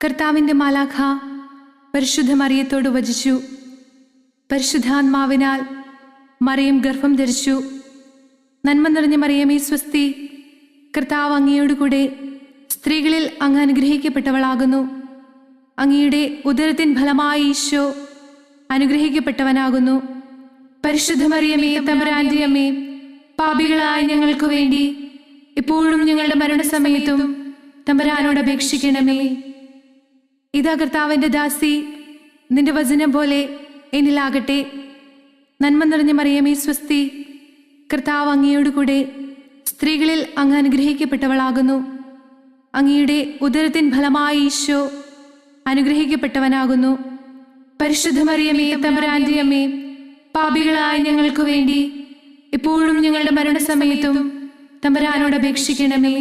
കർത്താവിൻ്റെ മാലാഖ പരിശുദ്ധ മറിയത്തോട് വചിച്ചു. പരിശുദ്ധാത്മാവിനാൽ മറിയം ഗർഭം ധരിച്ചു. നന്മ നിറഞ്ഞ മറിയമേ സ്വസ്തി, കർത്താവ് അങ്ങയോടുകൂടെ സ്ത്രീകളിൽ അങ്ങ് അനുഗ്രഹിക്കപ്പെട്ടവളാകുന്നു. അങ്ങയുടെ ഉദരത്തിൻ ഫലമായി ഈശോ അനുഗ്രഹിക്കപ്പെട്ടവനാകുന്നു. പരിശുദ്ധ മറിയമേ തമ്പുരാന്റെ അമ്മേ, പാപികളായ ഞങ്ങൾക്ക് വേണ്ടി ഇപ്പോഴും ഞങ്ങളുടെ മരണസമയത്തും തമ്പുരാനോട് അപേക്ഷിക്കണമേ. ഇതാ കർത്താവിൻ്റെ ദാസി, നിന്റെ വചനം പോലെ എന്നിലാകട്ടെ. നന്മ നിറഞ്ഞ മറിയമേ സ്വസ്തി, കർത്താവ് അങ്ങയോടുകൂടെ സ്ത്രീകളിൽ അങ്ങ് അനുഗ്രഹിക്കപ്പെട്ടവളാകുന്നു. അങ്ങയുടെ ഉദരത്തിൻ ഫലമായി ഈശോ അനുഗ്രഹിക്കപ്പെട്ടവനാകുന്നു. പരിശുദ്ധ മറിയമേ തമ്പുരാന്റെ അമ്മേ, പാപികളായ ഞങ്ങൾക്ക് വേണ്ടി ഇപ്പോഴും ഞങ്ങളുടെ മരണസമയത്തും തമ്പുരാനോട് അപേക്ഷിക്കണമേ.